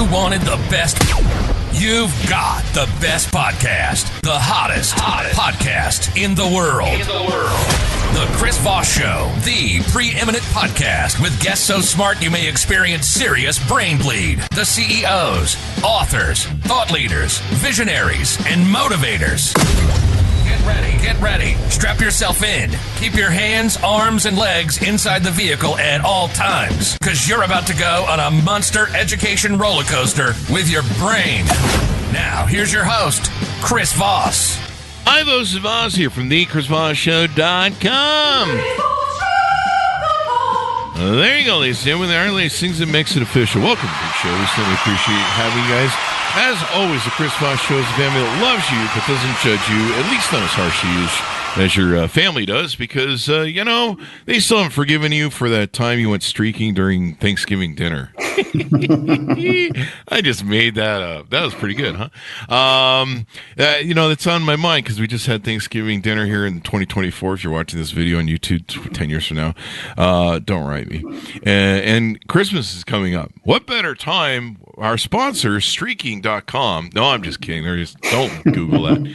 you wanted the best, you've got the best podcast. The hottest podcast in the world. The Chris Voss Show, the preeminent podcast with guests so smart you may experience serious brain bleed. The CEOs, authors, thought leaders, visionaries, and motivators. Get ready. Strap yourself in. Keep your hands, arms, and legs inside the vehicle at all times, because you're about to go on a monster education roller coaster with your brain. Now, here's your host, Chris Voss. Hi, Voss here from thechrisvossshow.com. There you go, ladies and gentlemen. There are things that makes it official. Welcome to the show. We certainly appreciate having you guys. As always, the Chris Voss Show is a family that loves you but doesn't judge you, at least not as harshly as your family does, because, they still haven't forgiven you for that time you went streaking during Thanksgiving dinner. I just made that up. That was pretty good, huh? That's on my mind because we just had Thanksgiving dinner here in 2024. If you're watching this video on YouTube 10 years from now, don't write me. And Christmas is coming up. What better time? Our sponsor, streaking.com. No, I'm just kidding. Don't Google that.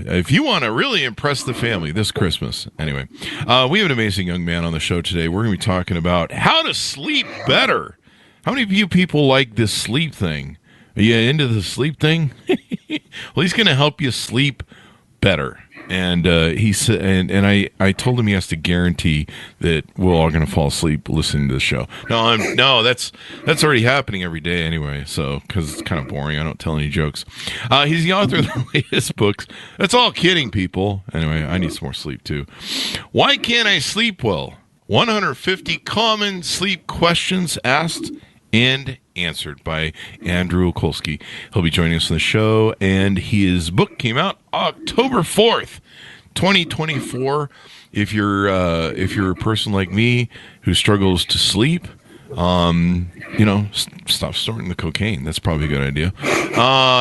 If you want to really impress the family this Christmas. Anyway, we have an amazing young man on the show today. We're going to be talking about how to sleep better. How many of you people like this sleep thing? Are you into the sleep thing? Well, he's going to help you sleep better. And he said, and I told him he has to guarantee that we're all going to fall asleep listening to the show. No, that's already happening every day anyway. So because it's kind of boring, I don't tell any jokes. He's the author of the latest books. That's all kidding, people. Anyway, I need some more sleep too. Why can't I sleep well? 150 common sleep questions asked and answered by Andrew Colsky. He'll be joining us on the show, and his book came out October 4th, 2024. If you're a person like me who struggles to sleep, stop snorting the cocaine. That's probably a good idea.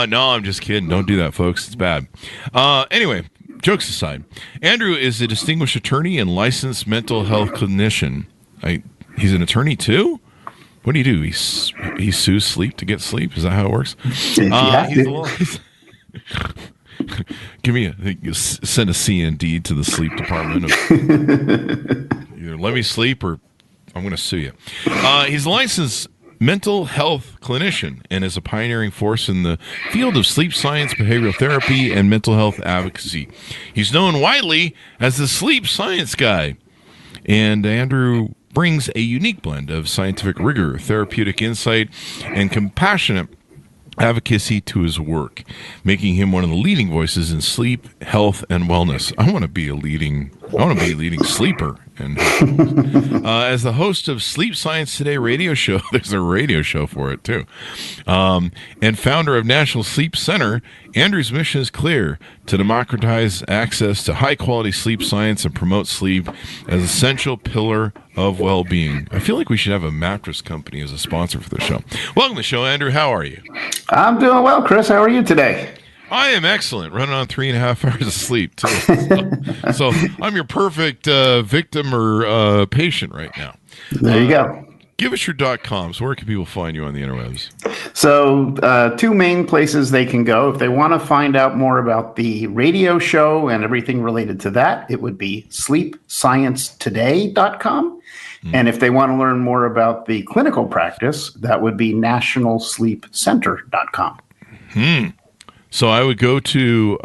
No, I'm just kidding. Don't do that, folks. It's bad. Anyway, jokes aside, Andrew is a distinguished attorney and licensed mental health clinician. He's an attorney too? What do you do? He sues sleep to get sleep? Is that how it works? Send a CND to the sleep department. Either let me sleep or I'm going to sue you. He's a licensed mental health clinician and is a pioneering force in the field of sleep science, behavioral therapy, and mental health advocacy. He's known widely as the sleep science guy. And Andrew brings a unique blend of scientific rigor, therapeutic insight, and compassionate advocacy to his work, making him one of the leading voices in sleep, health, and wellness. I want to be a leading sleeper. And as the host of Sleep Science Today radio show, there's a radio show for it too, and founder of National Sleep Center, Andrew's mission is clear: to democratize access to high-quality sleep science and promote sleep as an essential pillar of well-being. I feel like we should have a mattress company as a sponsor for the show. Welcome to the show, Andrew. How are you? I'm doing well, Chris. How are you today? I am excellent, running on 3.5 hours of sleep, too. So I'm your perfect victim or patient right now. There you go. Give us your .com. So where can people find you on the interwebs? So two main places they can go. If they want to find out more about the radio show and everything related to that, it would be sleepsciencetoday.com. And if they want to learn more about the clinical practice, that would be nationalsleepcenter.com. So I would go to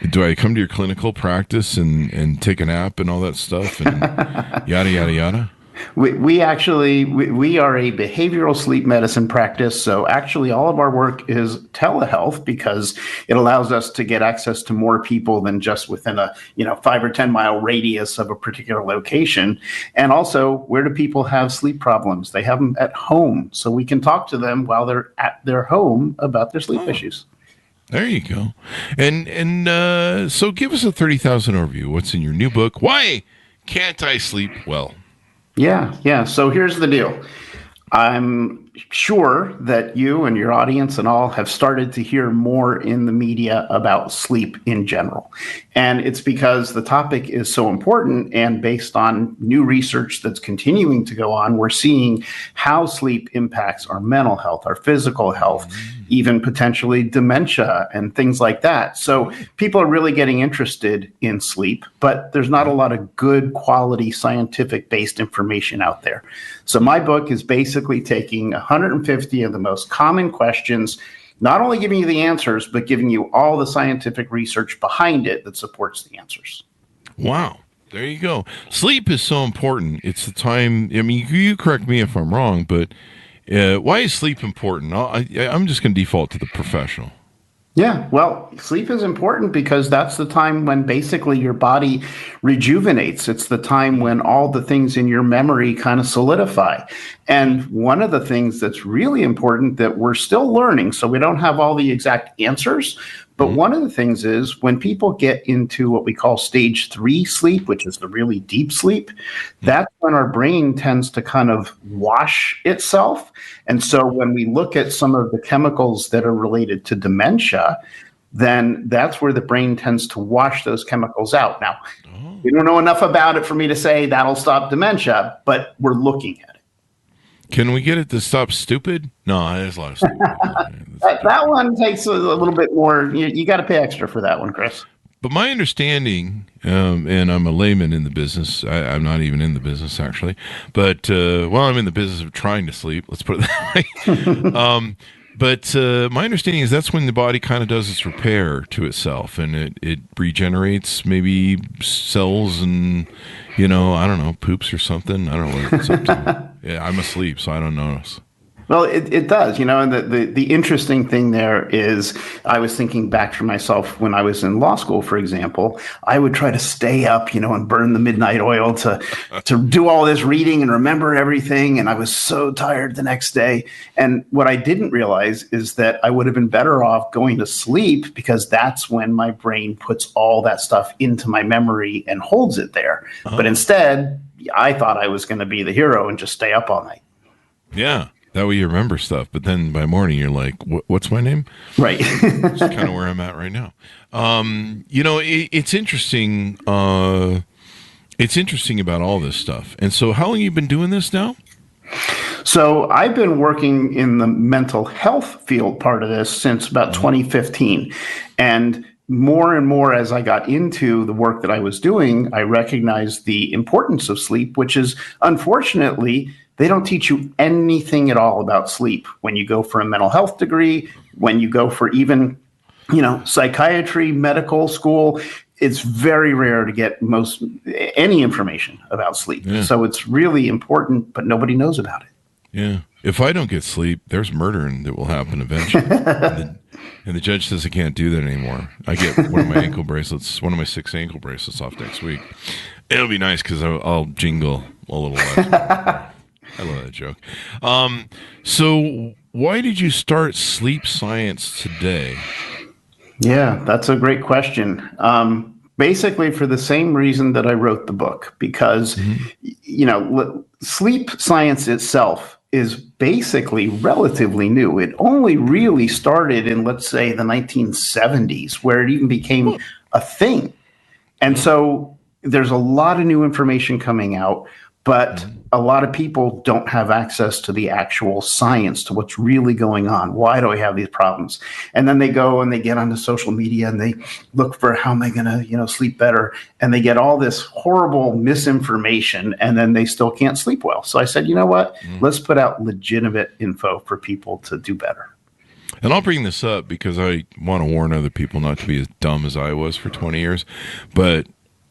do I come to your clinical practice and take a nap and all that stuff and yada, yada, yada? We are a behavioral sleep medicine practice. So actually all of our work is telehealth because it allows us to get access to more people than just within a 5 or 10 mile radius of a particular location. And also, where do people have sleep problems? They have them at home. So we can talk to them while they're at their home about their sleep issues. There you go. And so give us a 30,000 overview. What's in your new book? Why Can't I Sleep Well? Yeah. So here's the deal. I'm sure that you and your audience and all have started to hear more in the media about sleep in general. And it's because the topic is so important, and based on new research that's continuing to go on, we're seeing how sleep impacts our mental health, our physical health, even potentially dementia and things like that. So people are really getting interested in sleep, but there's not a lot of good quality scientific based information out there. So my book is basically taking 150 of the most common questions, not only giving you the answers, but giving you all the scientific research behind it that supports the answers. Wow. There you go. Sleep is so important. It's the time. I mean, you correct me if I'm wrong, but why is sleep important? I'm just going to default to the professional. Yeah, well, sleep is important because that's the time when basically your body rejuvenates. It's the time when all the things in your memory kind of solidify. And one of the things that's really important that we're still learning, so we don't have all the exact answers, but one of the things is when people get into what we call stage 3 sleep, which is the really deep sleep, that's when our brain tends to kind of wash itself. And so when we look at some of the chemicals that are related to dementia, then that's where the brain tends to wash those chemicals out. Now, we don't know enough about it for me to say that'll stop dementia, but we're looking at it. Can we get it to stop stupid? No, there's a lot of stupid. That one takes a little bit more. You got to pay extra for that one, Chris. But my understanding, and I'm a layman in the business. I'm not even in the business, actually. But, I'm in the business of trying to sleep. Let's put it that way. But my understanding is that's when the body kind of does its repair to itself, and it regenerates maybe cells and, I don't know, poops or something. I don't know what it's up to. Yeah, I'm asleep, so I don't notice. Well, it does, and the interesting thing there is I was thinking back to myself when I was in law school, for example. I would try to stay up, and burn the midnight oil to do all this reading and remember everything. And I was so tired the next day. And what I didn't realize is that I would have been better off going to sleep, because that's when my brain puts all that stuff into my memory and holds it there. But instead, I thought I was going to be the hero and just stay up all night. Yeah. That way you remember stuff, but then by morning you're like, what's my name? Right. That's kind of where I'm at right now. It's interesting. It's interesting about all this stuff. And so how long have you been doing this now? So I've been working in the mental health field part of this since about 2015. And more as I got into the work that I was doing, I recognized the importance of sleep, which is, unfortunately, they don't teach you anything at all about sleep when you go for a mental health degree, when you go for even, psychiatry, medical school. It's very rare to get any information about sleep. Yeah. So it's really important, but nobody knows about it. Yeah. If I don't get sleep, there's murdering that will happen eventually. And the judge says I can't do that anymore. I get one of my 6 ankle bracelets off next week. It'll be nice because I'll jingle a little less. I love that joke. So why did you start Sleep Science Today? Yeah, that's a great question. Basically for the same reason that I wrote the book, because, sleep science itself is basically relatively new. It only really started in, let's say, the 1970s, where it even became a thing. And so there's a lot of new information coming out, but a lot of people don't have access to the actual science, to what's really going on. Why do I have these problems? And then they go and they get onto social media and they look for how am I going to, sleep better? And they get all this horrible misinformation, and then they still can't sleep well. So I said, you know what? Let's put out legitimate info for people to do better. And I'll bring this up because I want to warn other people not to be as dumb as I was for 20 years. But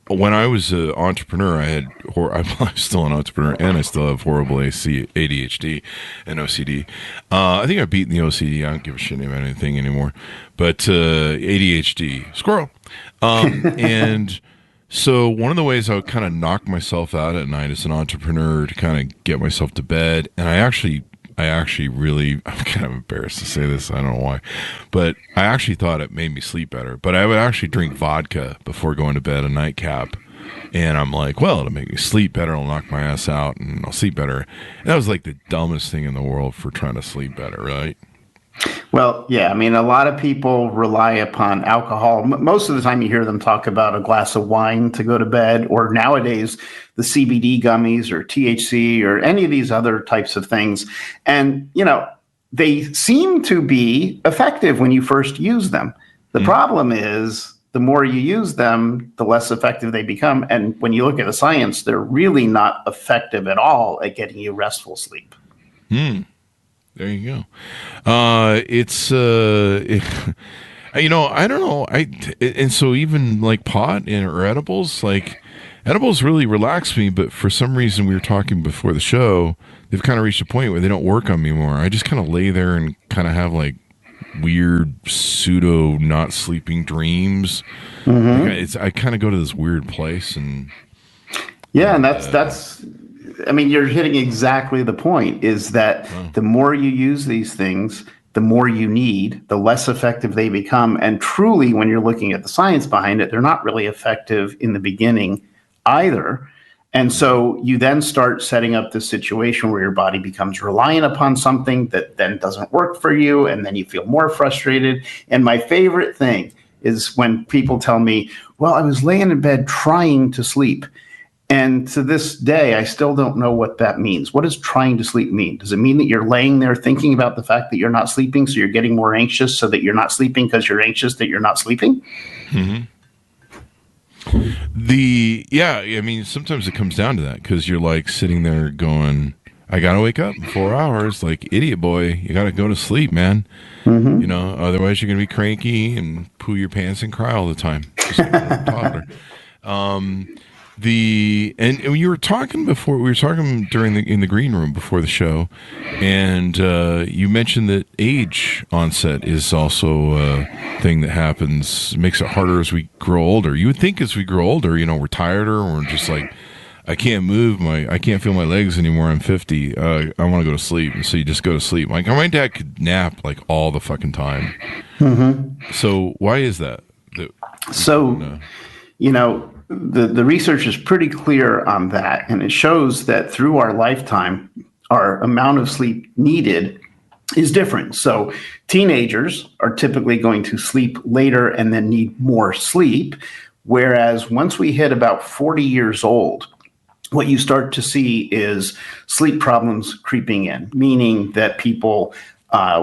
when I was an entrepreneur, I'm still an entrepreneur, and I still have horrible ADHD and OCD. I think I've beaten the OCD. I don't give a shit about anything anymore. But ADHD, squirrel. And so one of the ways I would kind of knock myself out at night as an entrepreneur to kind of get myself to bed, and I actually really, I'm kind of embarrassed to say this, I don't know why, but I actually thought it made me sleep better. But I would actually drink vodka before going to bed, a nightcap, And I'm like, well, it'll make me sleep better. It'll knock my ass out and I'll sleep better. And that was like the dumbest thing in the world for trying to sleep better, right? Well, yeah, I mean, a lot of people rely upon alcohol. Most of the time you hear them talk about a glass of wine to go to bed, or nowadays the CBD gummies or THC or any of these other types of things. And, they seem to be effective when you first use them. The problem is the more you use them, the less effective they become. And when you look at the science, they're really not effective at all at getting you restful sleep. There you go. I don't know. And so even like pot or edibles, like edibles really relax me, but for some reason we were talking before the show, they've kind of reached a point where they don't work on me more. I just kind of lay there and kind of have like weird pseudo not sleeping dreams. I kind of go to this weird place and that's I mean, you're hitting exactly the point, is that the more you use these things, the more you need, the less effective they become. And truly, when you're looking at the science behind it, they're not really effective in the beginning either. And so you then start setting up this situation where your body becomes reliant upon something that then doesn't work for you, and then you feel more frustrated. And my favorite thing is when people tell me, well, I was laying in bed trying to sleep. And to this day, I still don't know what that means. What does trying to sleep mean? Does it mean that you're laying there thinking about the fact that you're not sleeping, so you're getting more anxious so that you're not sleeping because you're anxious that you're not sleeping? I mean, sometimes it comes down to that because you're like sitting there going, I got to wake up in 4 hours. Like, idiot boy, you got to go to sleep, man. Otherwise you're going to be cranky and poo your pants and cry all the time. Just like a toddler. And you were talking before, we were talking in the green room before the show, and you mentioned that age onset is also a thing that happens, makes it harder as we grow older. You would think as we grow older, we're tireder, or we're just like, I can't move, I can't feel my legs anymore, I'm 50, I want to go to sleep, and so you just go to sleep. Like, my dad could nap like all the fucking time. So why is that? The research is pretty clear on that, and it shows that through our lifetime, our amount of sleep needed is different. So teenagers are typically going to sleep later and then need more sleep, whereas once we hit about 40 years old, what you start to see is sleep problems creeping in, meaning that people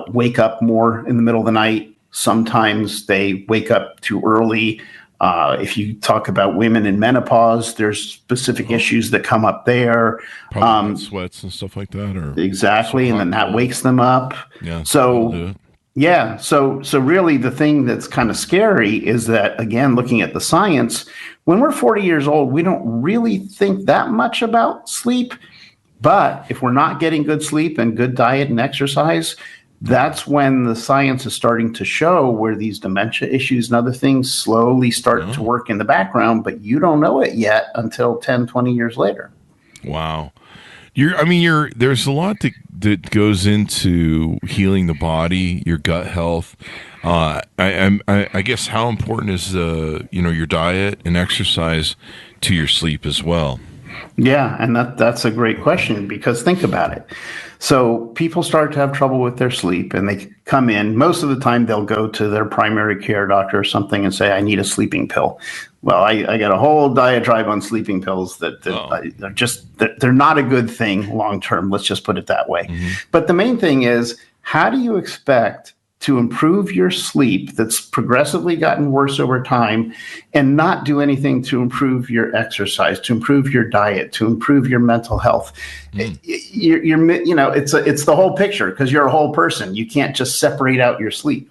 wake up more in the middle of the night. Sometimes they wake up too early. If you talk about women in menopause, there's specific issues that come up there. Probably sweats and stuff like that, or exactly, and then that wakes them up. Yeah. So really, the thing that's kind of scary is that, again, looking at the science, when we're 40 years old, we don't really think that much about sleep. But if we're not getting good sleep and good diet and exercise, that's when the science is starting to show where these dementia issues and other things slowly start to work in the background, but you don't know it yet until 10, 20 years later. Wow. There's a lot that goes into healing the body, your gut health. I guess how important is your diet and exercise to your sleep as well? Yeah, and that's a great question, because think about it. So people start to have trouble with their sleep, and they come in. Most of the time, they'll go to their primary care doctor or something and say, I need a sleeping pill. Well, I got a whole diatribe on sleeping pills that they're not a good thing long term. Let's just put it that way. But the main thing is, how do you expect to improve your sleep that's progressively gotten worse over time and not do anything to improve your exercise, to improve your diet, to improve your mental health? It's the whole picture, because you're a whole person. You can't just separate out your sleep.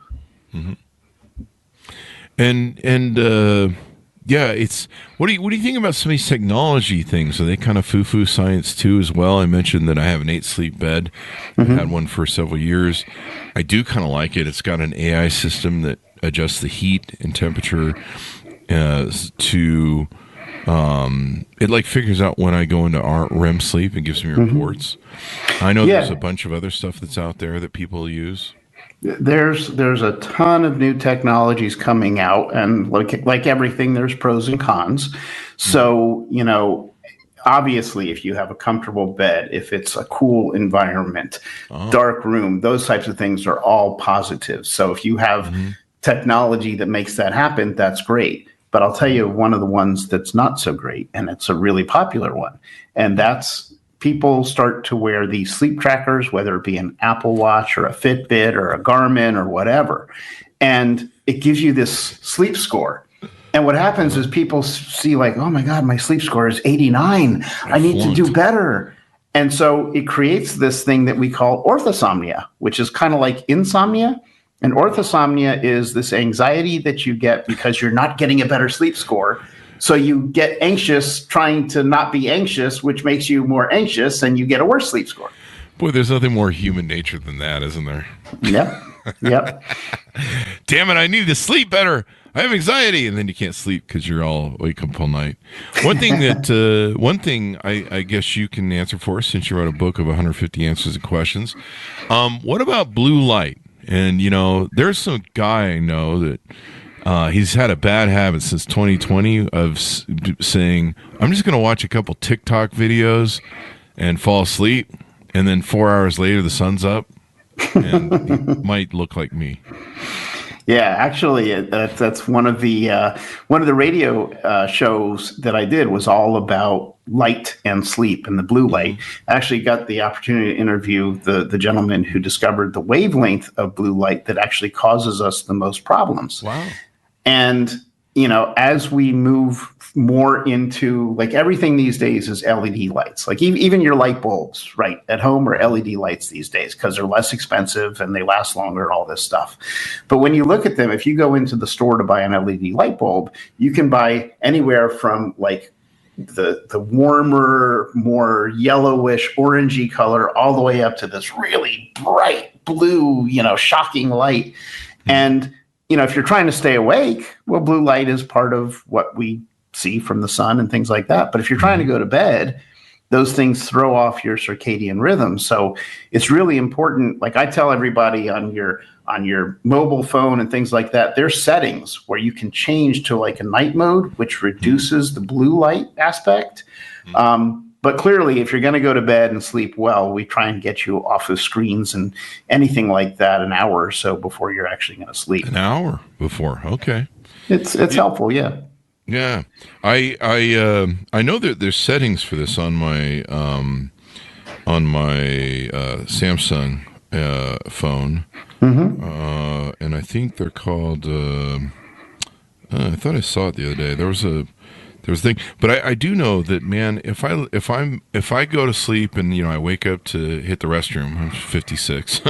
It's what do you think about some of these technology things? Are they kind of foo-foo science too as well? I mentioned that I have an 8-sleep bed. I had one for several years. I do kind of like it. It's got an AI system that adjusts the heat and temperature to it like figures out when I go into our REM sleep and gives me reports. I know there's a bunch of other stuff that's out there that people use. There's a ton of new technologies coming out, and like everything, there's pros and cons. So, obviously, if you have a comfortable bed, if it's a cool environment, dark room, those types of things are all positive. So if you have technology that makes that happen, that's great. But I'll tell you one of the ones that's not so great, and it's a really popular one, and that's people start to wear these sleep trackers, whether it be an Apple Watch or a Fitbit or a Garmin or whatever, and it gives you this sleep score. And what happens is people see like, oh my God, my sleep score is 89. I need to do better. And so it creates this thing that we call orthosomnia, which is kind of like insomnia. And orthosomnia is this anxiety that you get because you're not getting a better sleep score. So you get anxious trying to not be anxious, which makes you more anxious, and you get a worse sleep score. Boy, there's nothing more human nature than that, isn't there? Yep. Damn it, I need to sleep better. I have anxiety, and then you can't sleep because you're all wake up all night. One thing I guess you can answer for us, since you wrote a book of 150 answers and questions. What about blue light? And there's some guy I know that he's had a bad habit since 2020 of saying, I'm just going to watch a couple TikTok videos and fall asleep, and then 4 hours later the sun's up, and he might look like me. Yeah, actually, that's one of the radio shows that I did was all about light and sleep and the blue light. I actually got the opportunity to interview the gentleman who discovered the wavelength of blue light that actually causes us the most problems. Wow. And, as we move more into like everything these days is LED lights, like even your light bulbs, right, at home are LED lights these days because they're less expensive and they last longer and all this stuff. But when you look at them, if you go into the store to buy an LED light bulb, you can buy anywhere from like the warmer, more yellowish, orangey color all the way up to this really bright blue, shocking light. And if you're trying to stay awake, well, blue light is part of what we see from the sun and things like that. But if you're trying to go to bed, those things throw off your circadian rhythm. So it's really important. Like I tell everybody on your mobile phone and things like that, there's settings where you can change to like a night mode, which reduces the blue light aspect. But clearly, if you're going to go to bed and sleep well, we try and get you off of screens and anything like that an hour or so before you're actually going to sleep. An hour before, okay. It's helpful, yeah. Yeah, I know that there's settings for this on my Samsung phone, and I think they're called. I thought I saw it the other day. There was a thing, but I do know that, man. If I go to sleep and I wake up to hit the restroom, I'm 56.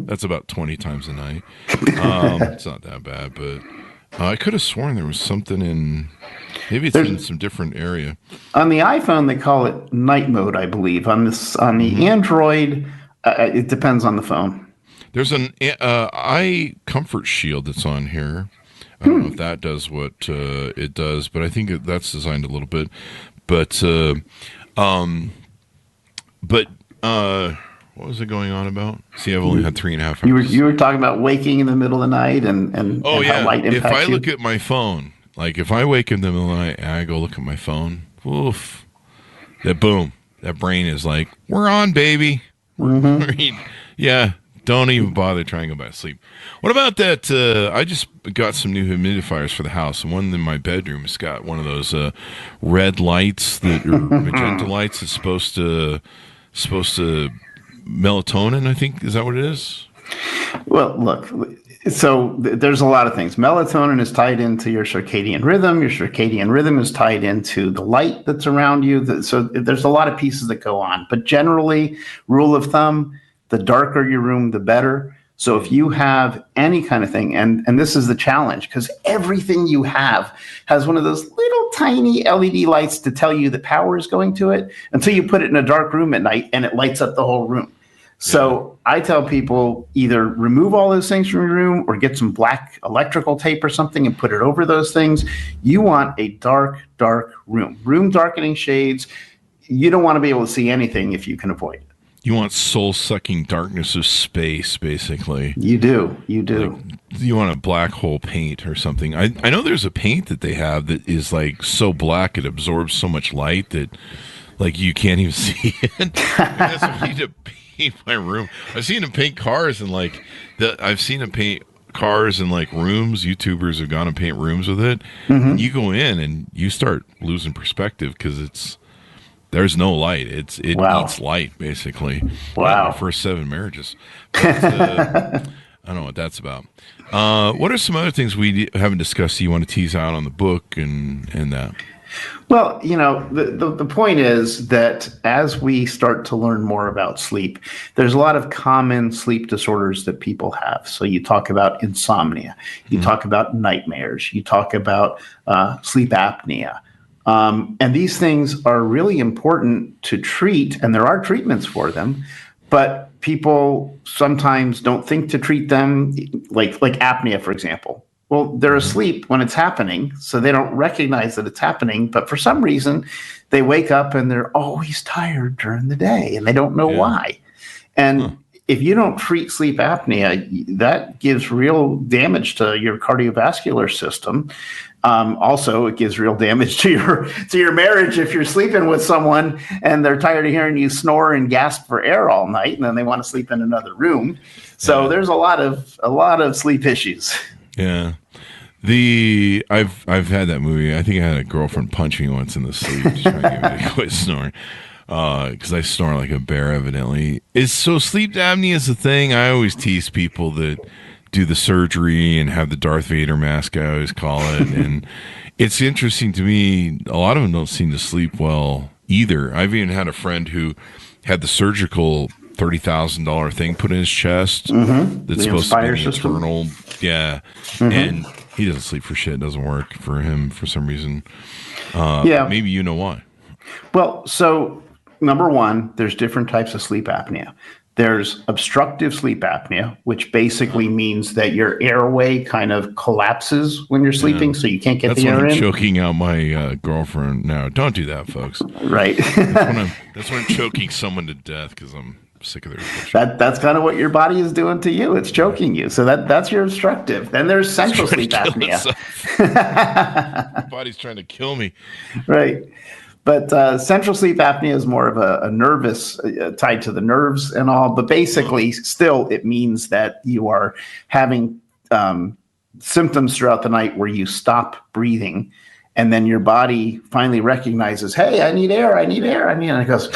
That's about 20 times a night. It's not that bad, but I could have sworn there was something in. Maybe it's in some different area. On the iPhone, they call it night mode, I believe. On the Android, it depends on the phone. There's an eye comfort shield that's on here. I don't know if that does what it does, but I think that's designed a little bit. But what was it going on about? See, I've only had 3.5 hours. You were talking about waking in the middle of the night and how light impacts you. If I look at my phone, like if I wake in the middle of the night and I go look at my phone, oof, that brain is like, we're on, baby. Yeah. Don't even bother trying to go back to sleep. What about that? I just got some new humidifiers for the house, and one in my bedroom has got one of those red lights or magenta lights that's supposed to melatonin. I think, is that what it is? Well, look. So there's a lot of things. Melatonin is tied into your circadian rhythm. Your circadian rhythm is tied into the light that's around you. So there's a lot of pieces that go on. But generally, rule of thumb, the darker your room, the better. So if you have any kind of thing, and this is the challenge, because everything you have has one of those little tiny LED lights to tell you the power is going to it until you put it in a dark room at night and it lights up the whole room. So I tell people either remove all those things from your room or get some black electrical tape or something and put it over those things. You want a dark room darkening shades. You don't want to be able to see anything if you can avoid it. You want soul-sucking darkness of space, basically. You do. Like, you want a black hole paint or something. I know there's a paint that they have that is like so black it absorbs so much light that like you can't even see it. That's what I need to paint my room. I've seen them paint cars and like I've seen them paint cars in like rooms. YouTubers have gone and paint rooms with it. Mm-hmm. You go in and you start losing perspective because there's no light. It eats light, basically. Wow. My first 7 marriages. But, I don't know what that's about. What are some other things we haven't discussed you want to tease out on the book and that? Well, the point is that as we start to learn more about sleep, there's a lot of common sleep disorders that people have. So you talk about insomnia, you talk about nightmares, you talk about sleep apnea. And these things are really important to treat, and there are treatments for them, but people sometimes don't think to treat them, like apnea, for example. Well, they're asleep when it's happening, so they don't recognize that it's happening. But for some reason, they wake up and they're always tired during the day, and they don't know why. And if you don't treat sleep apnea, that gives real damage to your cardiovascular system. Also, it gives real damage to your marriage if you're sleeping with someone and they're tired of hearing you snore and gasp for air all night, and then they want to sleep in another room. So there's a lot of sleep issues. Yeah. I've had that movie. I think I had a girlfriend punch me once in the sleep to try and get me to quit snoring. Because I snore like a bear, evidently. So sleep apnea is a thing. I always tease people that do the surgery and have the Darth Vader mask, I always call it. And it's interesting to me, a lot of them don't seem to sleep well either. I've even had a friend who had the surgical $30,000 thing put in his chest that's supposed to be internal. Yeah. And he doesn't sleep for shit. It doesn't work for him for some reason. Maybe you know why. Well, so number one, there's different types of sleep apnea. There's obstructive sleep apnea, which basically means that your airway kind of collapses when you're sleeping, so you can't get the air in. That's when I'm choking out my girlfriend now. Don't do that, folks. Right. that's when I'm choking someone to death because I'm sick of their bullshit. That's kind of what your body is doing to you. It's choking you. So that's your obstructive. Then there's central sleep apnea. My body's trying to kill me. Right. But central sleep apnea is more of a nervous, tied to the nerves and all. But basically, still, it means that you are having symptoms throughout the night where you stop breathing. And then your body finally recognizes, hey, I need air, and it goes,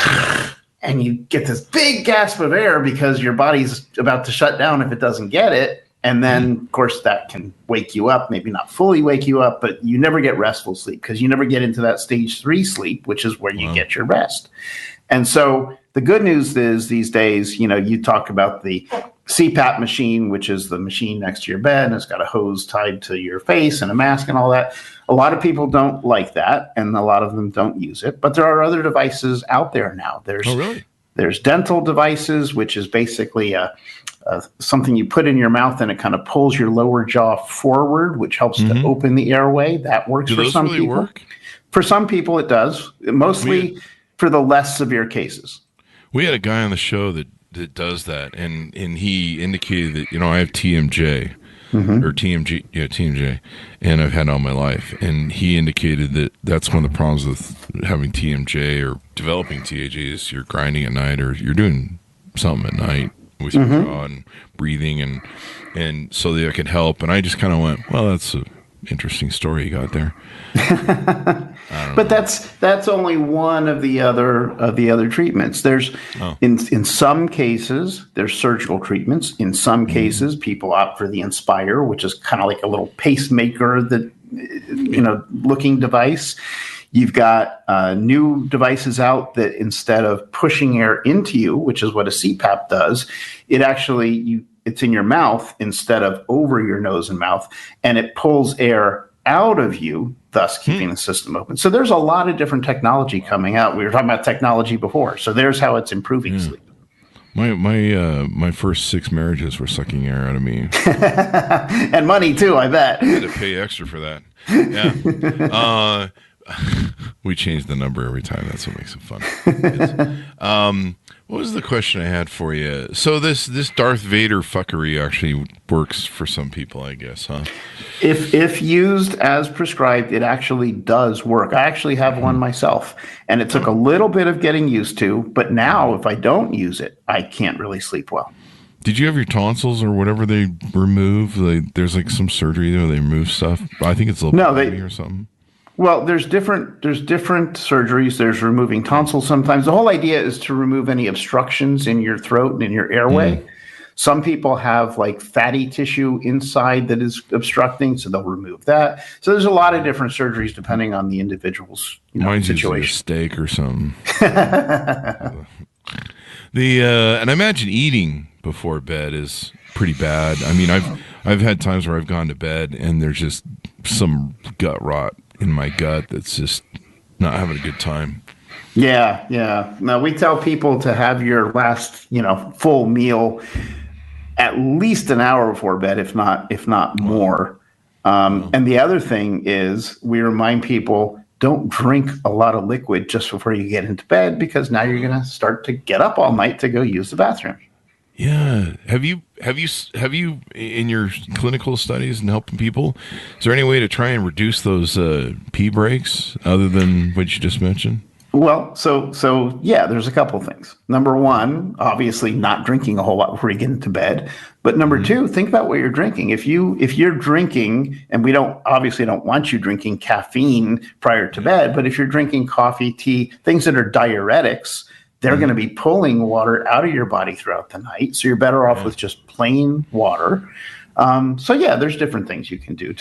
and you get this big gasp of air because your body's about to shut down if it doesn't get it. And then, of course, that can wake you up, maybe not fully wake you up, but you never get restful sleep because you never get into that stage 3 sleep, which is where you get your rest. And so the good news is these days, you talk about the CPAP machine, which is the machine next to your bed, and it's got a hose tied to your face and a mask and all that. A lot of people don't like that, and a lot of them don't use it. But there are other devices out there now. There's dental devices, which is basically something you put in your mouth and it kind of pulls your lower jaw forward, which helps to open the airway. That works for some people. Work? For some people, it does. Mostly for the less severe cases. We had a guy on the show that does that, and he indicated that I have TMJ or TMJ, and I've had it all my life. And he indicated that that's one of the problems with having TMJ or developing TMJ is you're grinding at night or you're doing something at night with your jaw and breathing, and so that it could help. And I just kind of went, well, that's an interesting story you got there. But that's only one of the other treatments. There's in some cases there's surgical treatments. In some cases, people opt for the Inspire, which is kind of like a little pacemaker that looking device. You've got new devices out that instead of pushing air into you, which is what a CPAP does, it actually it's in your mouth instead of over your nose and mouth, and it pulls air out of you, thus keeping the system open. So there's a lot of different technology coming out. We were talking about technology before, so there's how it's improving sleep. My first 6 marriages were sucking air out of me, and money too. I bet I had to pay extra for that. Yeah. We change the number every time. That's what makes it fun. What was the question I had for you? So this Darth Vader fuckery actually works for some people, I guess, huh? If used as prescribed, it actually does work. I actually have one myself, and it took a little bit of getting used to, but now if I don't use it, I can't really sleep well. Did you have your tonsils or whatever they remove? There's like some surgery there, they remove stuff. I think it's a lobotomy or something. Well, there's different surgeries. There's removing tonsils sometimes. The whole idea is to remove any obstructions in your throat and in your airway. Some people have like fatty tissue inside that is obstructing, so they'll remove that. So there's a lot of different surgeries depending on the individual's situation. A steak or something. And I imagine eating before bed is pretty bad. I mean, I've had times where I've gone to bed and there's just some gut rot in my gut that's just not having a good time. Yeah. Now we tell people to have your last, full meal at least an hour before bed, if not more. And the other thing is we remind people, don't drink a lot of liquid just before you get into bed, because now you're going to start to get up all night to go use the bathroom. Yeah. Have you in your clinical studies and helping people, is there any way to try and reduce those pee breaks other than what you just mentioned? Well, so yeah, there's a couple of things. Number one, obviously not drinking a whole lot before you get into bed. But number two, think about what you're drinking. If you're drinking, and we don't want you drinking caffeine prior to bed, but if you're drinking coffee, tea, things that are diuretics, they're going to be pulling water out of your body throughout the night. So you're better off with just plain water. So yeah, there's different things you can do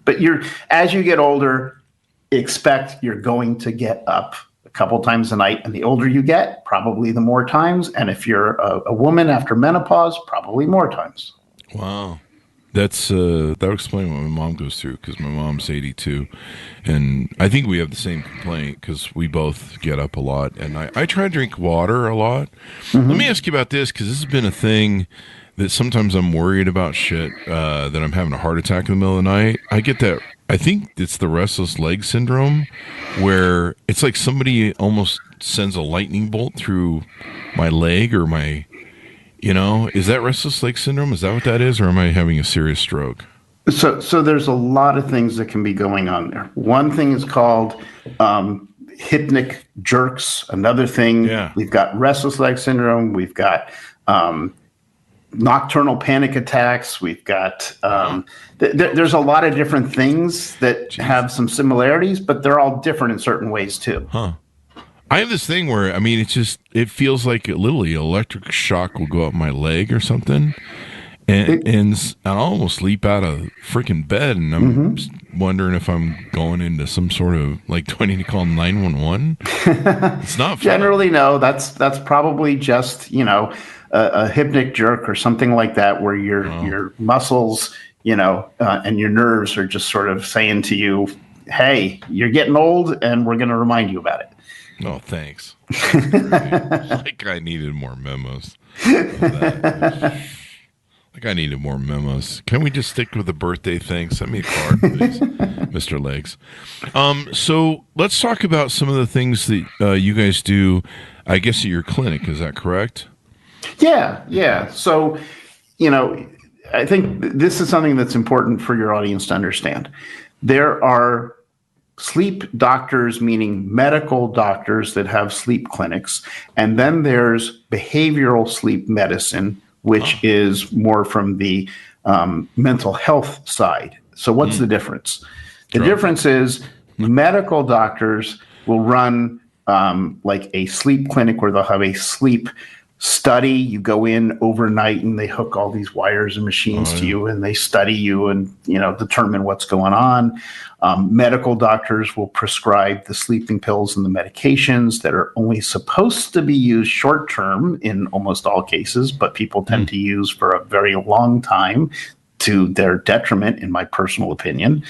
but as you get older, expect you're going to get up a couple times a night. And the older you get, probably the more times. And if you're a woman after menopause, probably more times. Wow. That would explain what my mom goes through, because my mom's 82, and I think we have the same complaint because we both get up a lot, and I try to drink water a lot. Let me ask you about this, because this has been a thing that sometimes I'm worried about shit, that I'm having a heart attack in the middle of the night. I get that. I think it's the restless leg syndrome, where it's like somebody almost sends a lightning bolt through my leg or my... is that restless leg syndrome? Is that what that is? Or am I having a serious stroke? So there's a lot of things that can be going on there. One thing is called hypnic jerks. Another thing, we've got restless leg syndrome. We've got nocturnal panic attacks. We've got there's a lot of different things that have some similarities, but they're all different in certain ways too. Huh. I have this thing where, it feels like literally electric shock will go up my leg or something. And I'll almost leap out of freaking bed. And I'm wondering if I'm going into some sort of, do I need to call 911? It's not fun. Generally, no. That's probably just, a hypnic jerk or something like that, where your muscles, and your nerves are just sort of saying to you, hey, you're getting old and we're going to remind you about it. Oh, thanks. I needed more memos. I needed more memos. Can we just stick with the birthday thing? Send me a card, please, Mr. Legs. So let's talk about some of the things that you guys do, I guess, at your clinic. Is that correct? Yeah. So, I think this is something that's important for your audience to understand. There are sleep doctors, meaning medical doctors that have sleep clinics. And then there's behavioral sleep medicine, which is more from the mental health side. So what's the difference? The difference is medical doctors will run like a sleep clinic where they'll have a sleep study. You go in overnight and they hook all these wires and machines to you, and they study you and determine what's going on. Medical doctors will prescribe the sleeping pills and the medications that are only supposed to be used short term in almost all cases, but people tend to use for a very long time to their detriment, in my personal opinion.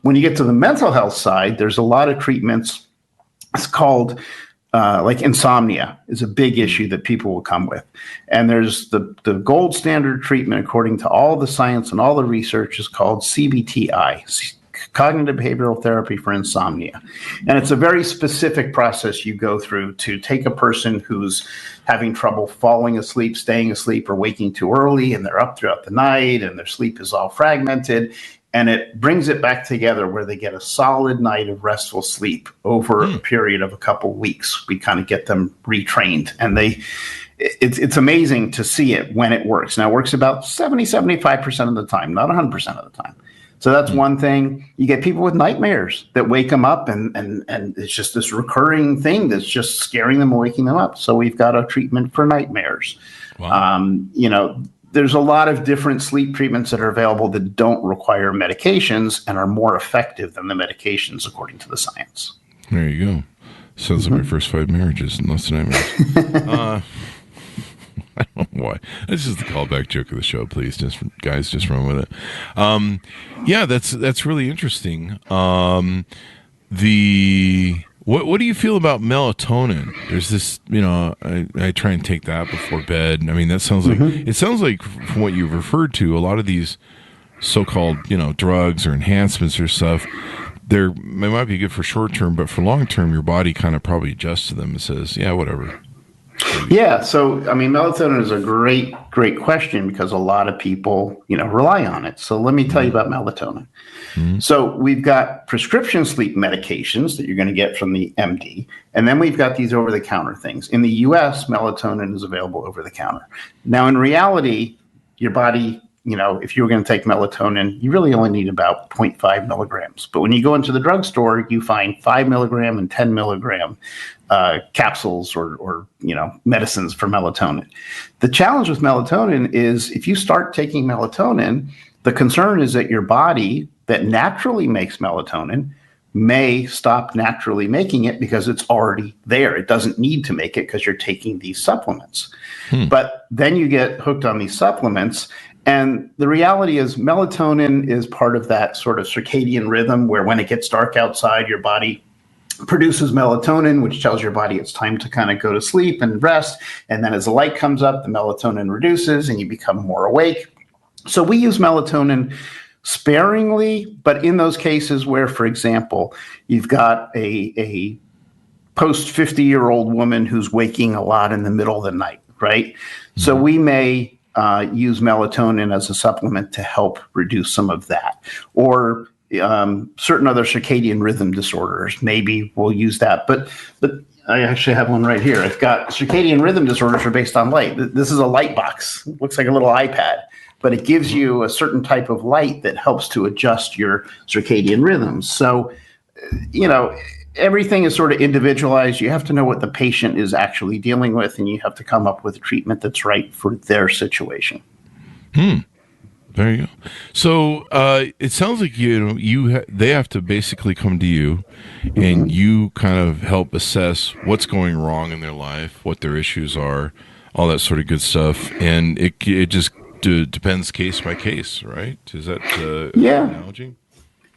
When you get to the mental health side, there's a lot of treatments. It's called like insomnia is a big issue that people will come with. And there's the gold standard treatment, according to all the science and all the research, is called CBTI, cognitive behavioral therapy for insomnia. And it's a very specific process you go through to take a person who's having trouble falling asleep, staying asleep, or waking too early, and they're up throughout the night and their sleep is all fragmented. And it brings it back together where they get a solid night of restful sleep over a period of a couple of weeks. We kind of get them retrained, and it's amazing to see it when it works. Now, it works about 75% of the time, not 100% of the time. So that's one thing. You get people with nightmares that wake them up, and it's just this recurring thing that's just scaring them and waking them up. So we've got a treatment for nightmares. Wow. There's a lot of different sleep treatments that are available that don't require medications and are more effective than the medications, according to the science. There you go. Sounds like my first 5 marriages and lots of nightmares. I don't know why. This is the callback joke of the show. Please, just run with it. Yeah, that's really interesting. What do you feel about melatonin? There's this, I try and take that before bed. I mean, that sounds like it sounds like from what you've referred to, a lot of these so-called, drugs or enhancements or stuff. They might be good for short term, but for long term, your body kind of probably adjusts to them and says, "Yeah, whatever." Yeah. So, melatonin is a great question because a lot of people, rely on it. So let me tell you about melatonin. Mm-hmm. So we've got prescription sleep medications that you're going to get from the MD. And then we've got these over-the-counter things. In the US, melatonin is available over the counter. Now, in reality, your body, if you were going to take melatonin, you really only need about 0.5 milligrams. But when you go into the drugstore, you find 5 milligram and 10 milligram capsules or medicines for melatonin. The challenge with melatonin is if you start taking melatonin, the concern is that your body that naturally makes melatonin may stop naturally making it because it's already there. It doesn't need to make it because you're taking these supplements. But then you get hooked on these supplements. And the reality is melatonin is part of that sort of circadian rhythm where when it gets dark outside, your body produces melatonin, which tells your body it's time to kind of go to sleep and rest. And then as the light comes up, the melatonin reduces and you become more awake. So we use melatonin sparingly, but in those cases where, for example, you've got a post 50-year-old woman who's waking a lot in the middle of the night, right? Mm-hmm. So we may use melatonin as a supplement to help reduce some of that. Or certain other circadian rhythm disorders, maybe we'll use that. But I actually have one right here. I've got circadian rhythm disorders are based on light. This is a light box. It looks like a little iPad, but it gives you a certain type of light that helps to adjust your circadian rhythms. So, everything is sort of individualized. You have to know what the patient is actually dealing with, and you have to come up with a treatment that's right for their situation. There you go. So it sounds like they have to basically come to you, and you kind of help assess what's going wrong in their life, what their issues are, all that sort of good stuff, and it just depends case by case, right? Is that an analogy?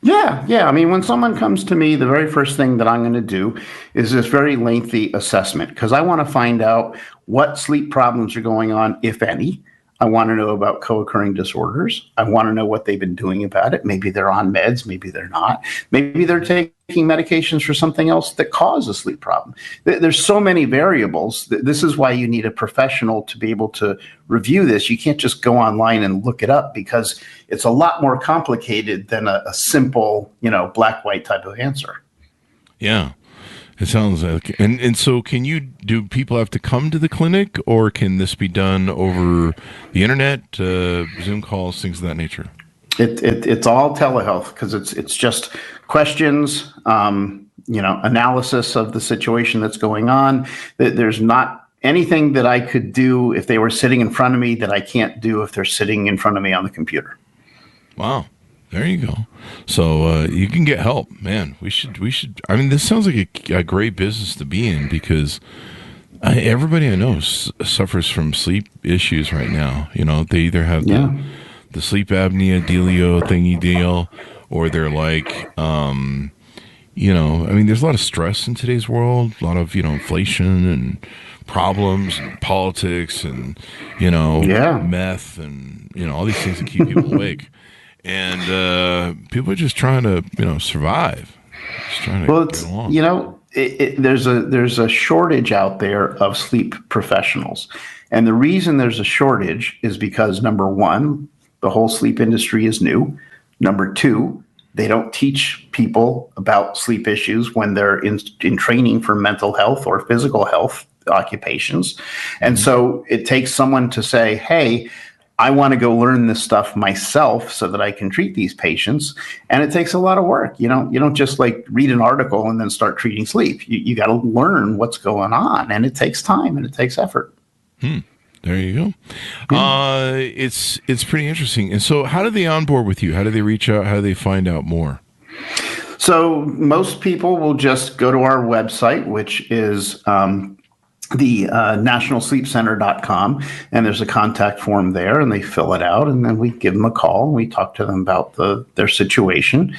Yeah. I mean, when someone comes to me, the very first thing that I'm going to do is this very lengthy assessment because I want to find out what sleep problems are going on, if any. I want to know about co-occurring disorders. I want to know what they've been doing about it. Maybe they're on meds. Maybe they're not. Maybe they're taking medications for something else that causes a sleep problem. There's so many variables. This is why you need a professional to be able to review this. You can't just go online and look it up because it's a lot more complicated than a simple, black-white type of answer. Yeah. It sounds like, and so do people have to come to the clinic or can this be done over the internet, Zoom calls, things of that nature? It's all telehealth because it's just questions, analysis of the situation that's going on. There's not anything that I could do if they were sitting in front of me that I can't do if they're sitting in front of me on the computer. Wow. There you go. So you can get help, man. We should. I mean, this sounds like a great business to be in because everybody I know suffers from sleep issues right now. They either have the sleep apnea dealio thingy deal, or they're like, I mean, there's a lot of stress in today's world, a lot of inflation and problems and politics and meth and all these things that keep people awake. And people are just trying to, survive. Just trying to get along. There's a shortage out there of sleep professionals. And the reason there's a shortage is because, number one, the whole sleep industry is new. Number two, they don't teach people about sleep issues when they're in training for mental health or physical health occupations. And so it takes someone to say, hey, I want to go learn this stuff myself so that I can treat these patients. And it takes a lot of work. You don't just like read an article and then start treating sleep. You got to learn what's going on, and it takes time and it takes effort. There you go. It's pretty interesting. And so how do they onboard with you? How do they reach out? How do they find out more? So most people will just go to our website, which is the nationalsleepcenter.com, and there's a contact form there, and they fill it out, and then we give them a call and we talk to them about their situation.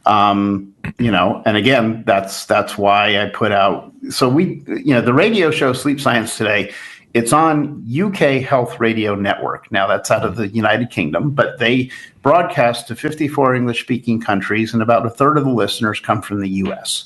And again, that's why I put out, so the radio show Sleep Science Today, it's on UK Health Radio Network. Now that's out of the United Kingdom, but they broadcast to 54 English speaking countries, and about a third of the listeners come from the US.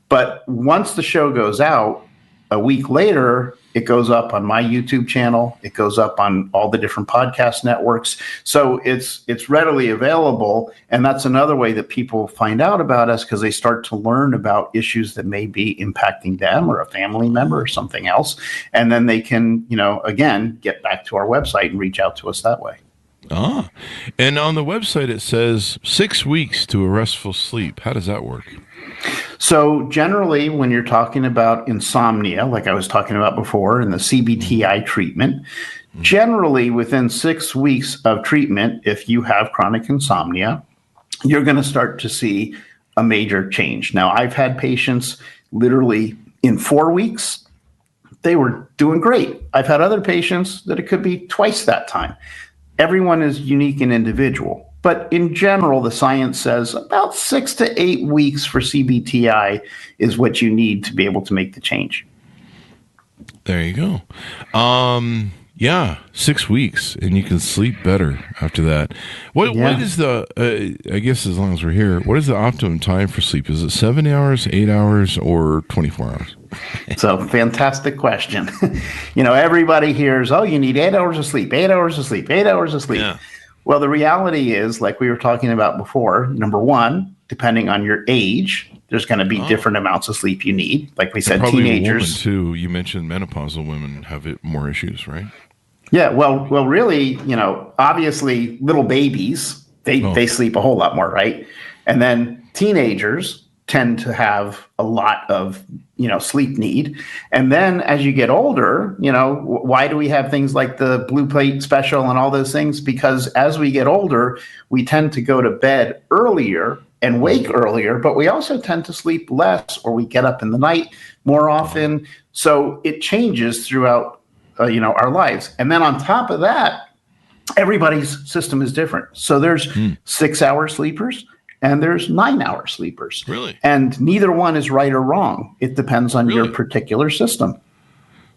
But once the show goes out, a week later, it goes up on my YouTube channel. It goes up on all the different podcast networks. So it's readily available. And that's another way that people find out about us, because they start to learn about issues that may be impacting them or a family member or something else. And then they can, again, get back to our website and reach out to us that way. And on the website, it says 6 weeks to a restful sleep. How does that work? So generally, when you're talking about insomnia, like I was talking about before, and the CBTI treatment, generally within 6 weeks of treatment, if you have chronic insomnia, you're going to start to see a major change. Now, I've had patients literally in 4 weeks, they were doing great. I've had other patients that it could be twice that time. Everyone is unique and individual. But in general, the science says about 6 to 8 weeks for CBTI is what you need to be able to make the change. There you go. 6 weeks, and you can sleep better after that. What is the, I guess as long as we're here, what is the optimum time for sleep? Is it 7 hours, 8 hours, or 24 hours? So, fantastic question. Everybody hears, you need 8 hours of sleep, 8 hours of sleep, 8 hours of sleep. Yeah. Well, the reality is, like we were talking about before, number one, depending on your age, there's going to be different amounts of sleep you need. Like we said, teenagers. Women too. You mentioned menopausal women have more issues, right? Yeah. Well, really, obviously, little babies they sleep a whole lot more, right? And then teenagers tend to have a lot of sleep need. And then as you get older, why do we have things like the Blue Plate special and all those things? Because as we get older, we tend to go to bed earlier and wake earlier, but we also tend to sleep less, or we get up in the night more often. So it changes throughout our lives. And then on top of that, everybody's system is different. So there's 6 hour sleepers, and there's 9 hour sleepers. Really? And neither one is right or wrong. It depends on your particular system.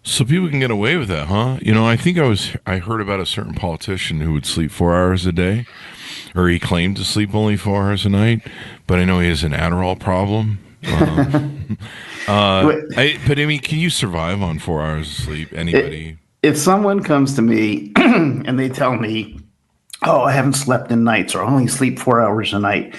So people can get away with that, huh? I think I heard about a certain politician who would sleep 4 hours a day, or he claimed to sleep only 4 hours a night, but I know he has an Adderall problem. Can you survive on 4 hours of sleep? Anybody? If someone comes to me and they tell me, I haven't slept in nights, or I only sleep 4 hours a night,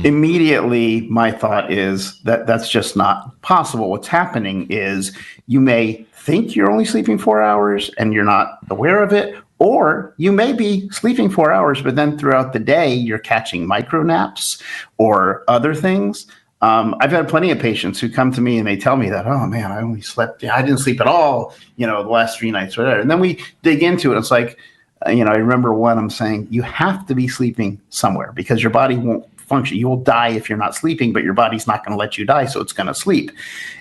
immediately my thought is that's just not possible. What's happening is you may think you're only sleeping 4 hours and you're not aware of it, or you may be sleeping 4 hours, but then throughout the day you're catching micro naps or other things. I've had plenty of patients who come to me and they tell me that, I only slept, I didn't sleep at all, the last 3 nights or whatever. And then we dig into it. It's like, I remember when I'm saying you have to be sleeping somewhere, because your body won't function. You will die if you're not sleeping, but your body's not going to let you die, so it's going to sleep.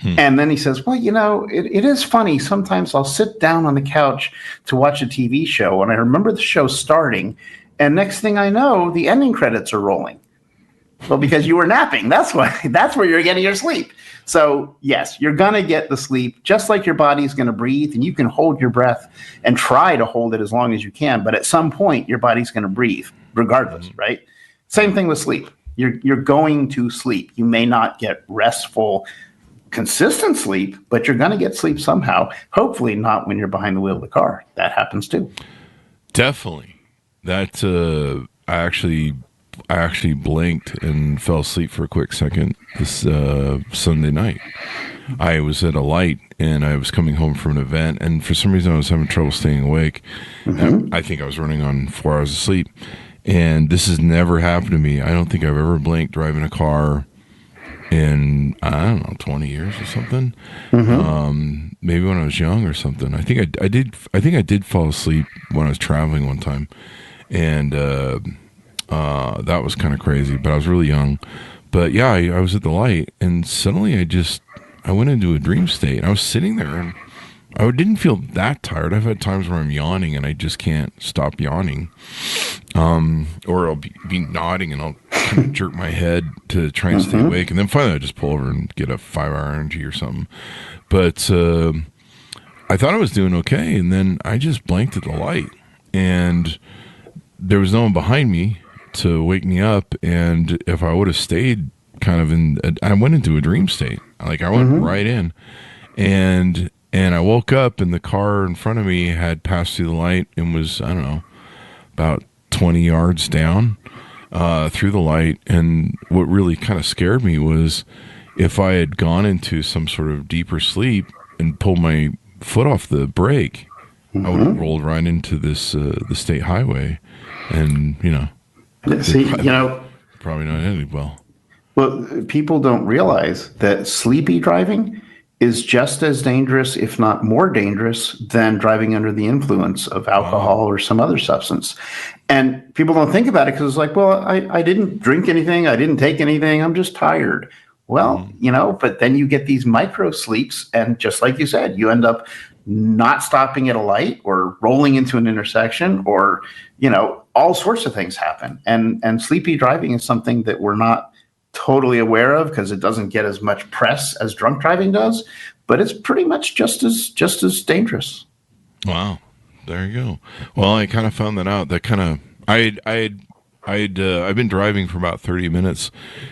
And then he says, it is funny. Sometimes I'll sit down on the couch to watch a TV show, and I remember the show starting, and next thing I know, the ending credits are rolling. Well, because you were napping. That's where you're getting your sleep. So yes, you're going to get the sleep, just like your body's going to breathe, and you can hold your breath and try to hold it as long as you can. But at some point, your body's going to breathe regardless, right? Same thing with sleep. You're going to sleep. You may not get restful, consistent sleep, but you're going to get sleep somehow. Hopefully not when you're behind the wheel of the car. That happens too. Definitely. That I actually blinked and fell asleep for a quick second this Sunday night. I was at a light and I was coming home from an event, and for some reason I was having trouble staying awake. I think I was running on 4 hours of sleep, and this has never happened to me. I don't think I've ever blinked driving a car in, I don't know, 20 years or something. Maybe when I was young or something. I think I did fall asleep when I was traveling one time, and that was kind of crazy, but I was really young. But yeah, I was at the light, and suddenly I went into a dream state. I was sitting there, and I didn't feel that tired. I've had times where I'm yawning, and I just can't stop yawning. Or I'll be nodding, and I'll kind of jerk my head to try and stay awake. And then finally I just pull over and get a 5-hour energy or something. But I thought I was doing okay, and then I just blanked at the light. And there was no one behind me to wake me up. And if I would have stayed kind of I went into a dream state. Like I went right in, and I woke up, and the car in front of me had passed through the light and was, I don't know, about 20 yards down through the light. And what really kind of scared me was if I had gone into some sort of deeper sleep and pulled my foot off the brake, I would have rolled right into this the state highway, and probably not ended well. Well, people don't realize that sleepy driving is just as dangerous, if not more dangerous, than driving under the influence of alcohol or some other substance. And people don't think about it because it's like, well, I didn't drink anything. I didn't take anything. I'm just tired. Well, but then you get these micro sleeps. And just like you said, you end up not stopping at a light or rolling into an intersection, or, all sorts of things happen. And sleepy driving is something that we're not totally aware of because it doesn't get as much press as drunk driving does, but it's pretty much just as dangerous. Wow, there you go. Well, I kind of found that out. That kind of I've been driving for about 30 minutes,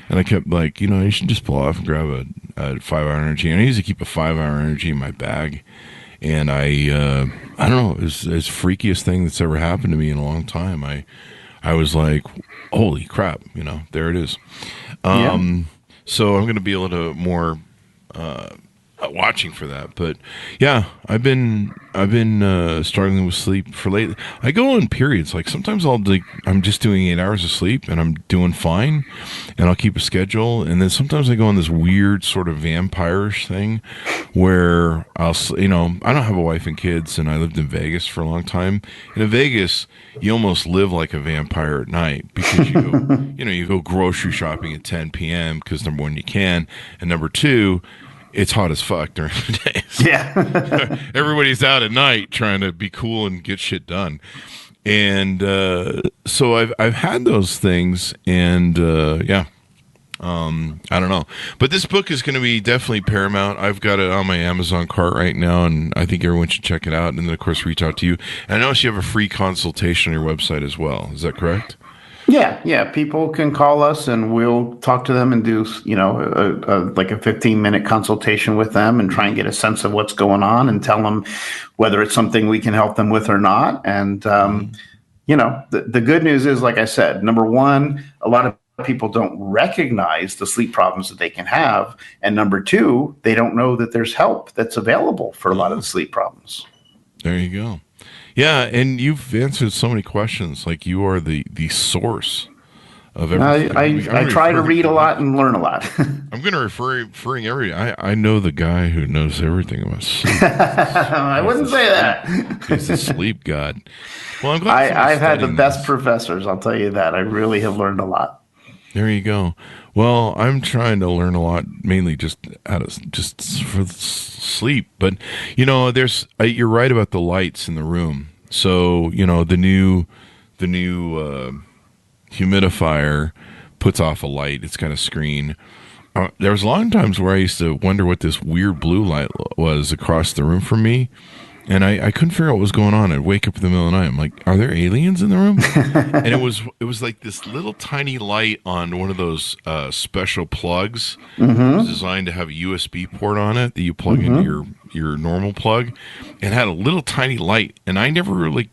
and I kept like, you should just pull off and grab a 5-hour energy. And I usually keep a 5-hour energy in my bag, and I don't know, it was the freakiest thing that's ever happened to me in a long time. I was like, holy crap, there it is. So I'm going to be a little more watching for that. But yeah, I've been struggling with sleep for lately. I go in periods. Like sometimes I'm just doing 8 hours of sleep and I'm doing fine, and I'll keep a schedule. And then sometimes I go on this weird sort of vampire-ish thing where I don't have a wife and kids, and I lived in Vegas for a long time. And in Vegas, you almost live like a vampire at night because you go, you go grocery shopping at 10 p.m. because number one, you can, and number two, it's hot as fuck during the days. Yeah. Everybody's out at night trying to be cool and get shit done. And so I've had those things, and I don't know. But this book is going to be definitely paramount. I've got it on my Amazon cart right now, and I think everyone should check it out, and then, of course, reach out to you. And I notice you have a free consultation on your website as well. Is that correct? Yeah. People can call us, and we'll talk to them and do, like a 15-minute consultation with them and try and get a sense of what's going on and tell them whether it's something we can help them with or not. And, the good news is, like I said, number one, a lot of people don't recognize the sleep problems that they can have. And number two, they don't know that there's help that's available for a lot of the sleep problems. There you go. Yeah, and you've answered so many questions. Like, you are the source of everything. I try to read a lot and learn a lot. I'm going to referring I know the guy who knows everything about sleep. I wouldn't say that. He's the sleep god. Well, I'm glad I've had the best professors, I'll tell you that. I really have learned a lot. There you go. Well, I'm trying to learn a lot, mainly just for sleep. But you're right about the lights in the room. So the new humidifier puts off a light. It's got a screen. There was a lot of times where I used to wonder what this weird blue light was across the room from me, And I couldn't figure out what was going on. I'd wake up in the middle of the night. I'm like, are there aliens in the room? And it was like this little tiny light on one of those special plugs. It was designed to have a USB port on it that you plug into your normal plug. It had a little tiny light. And I never really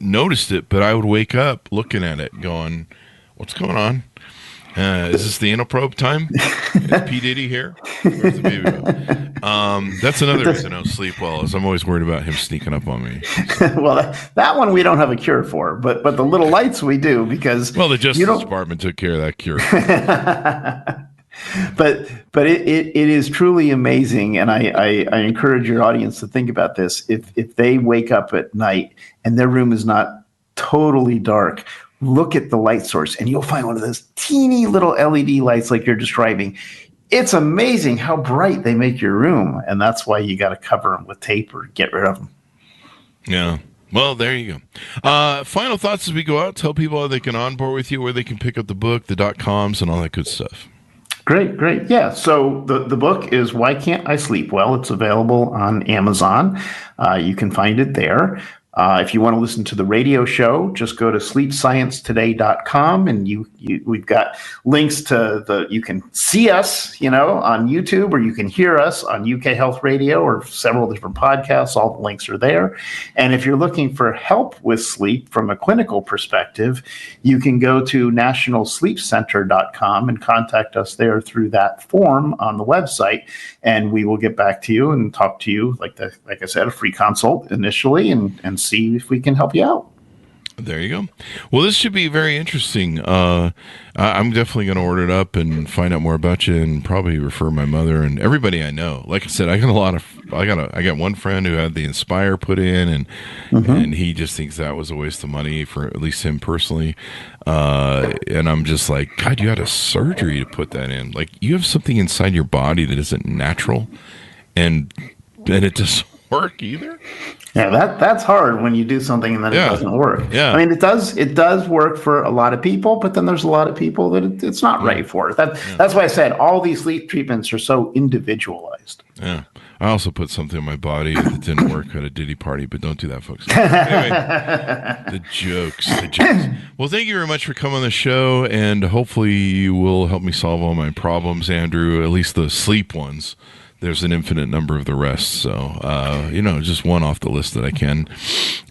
noticed it, but I would wake up looking at it going, what's going on? Is this the anal probe time? Is P. Diddy here? Where's the baby go? That's another reason I don't sleep well, is I'm always worried about him sneaking up on me. Well, that one we don't have a cure for, but the little lights we do, because the Justice Department took care of that cure. But it is truly amazing, and I encourage your audience to think about this. If they wake up at night and their room is not totally dark, look at the light source, and you'll find one of those teeny little LED lights like you're describing. It's amazing how bright they make your room, and that's why you got to cover them with tape or get rid of them. Yeah. Well, there you go. Final thoughts as we go out. Tell people how they can onboard with you, where they can pick up the book, the .coms, and all that good stuff. Great. Yeah. So the book is Why Can't I Sleep Well? It's available on Amazon. You can find it there. If you want to listen to the radio show, just go to sleepsciencetoday.com, and we've got links to you can see us, on YouTube, or you can hear us on UK Health Radio or several different podcasts. All the links are there. And if you're looking for help with sleep from a clinical perspective, you can go to nationalsleepcenter.com and contact us there through that form on the website, and we will get back to you and talk to you, like I said, a free consult initially, and see if we can help you out. There you go. Well, this should be very interesting. I'm definitely going to order it up and find out more about you, and probably refer my mother and everybody I know. Like I said, I got one friend who had the Inspire put in, and he just thinks that was a waste of money, for at least him personally. And I'm just like, God, you had a surgery to put that in. Like, you have something inside your body that isn't natural, and it doesn't work either. Yeah, that's hard when you do something and then it doesn't work. Yeah. I mean, it does work for a lot of people, but then there's a lot of people that it's not right for. That's why I said all these sleep treatments are so individualized. Yeah. I also put something in my body that didn't work at a Diddy party, but don't do that, folks. Anyway, the jokes. Well, thank you very much for coming on the show, and hopefully you will help me solve all my problems, Andrew, at least the sleep ones. There's an infinite number of the rest, so just one off the list that I can.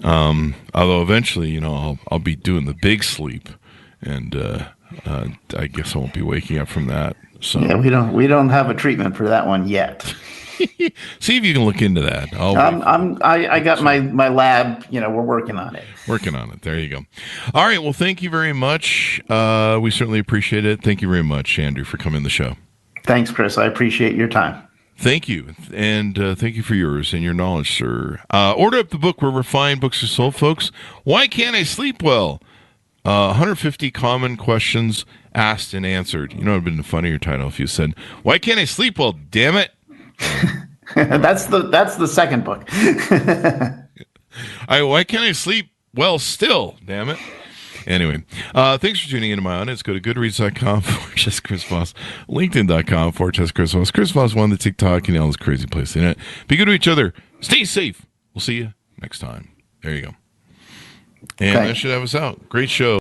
Although eventually, I'll be doing the big sleep, and I guess I won't be waking up from that. So yeah, we don't have a treatment for that one yet. See if you can look into that. I got my lab. We're working on it. Working on it. There you go. All right. Well, thank you very much. We certainly appreciate it. Thank you very much, Andrew, for coming on the show. Thanks, Chris. I appreciate your time. Thank you, and thank you for yours and your knowledge, sir. Order up the book where refined books are sold, folks. Why Can't I Sleep Well? 150 common questions asked and answered. It would have been a funnier title if you said, Why Can't I Sleep Well, damn it? That's the second book. Why can't I sleep well still, damn it? Anyway, thanks for tuning into my audience. Go to goodreads.com/Chris Voss, LinkedIn.com/Chris Voss. Chris Voss won the TikTok and all this crazy place in it. Be good to each other. Stay safe. We'll see you next time. There you go. And that should have us out. Great show.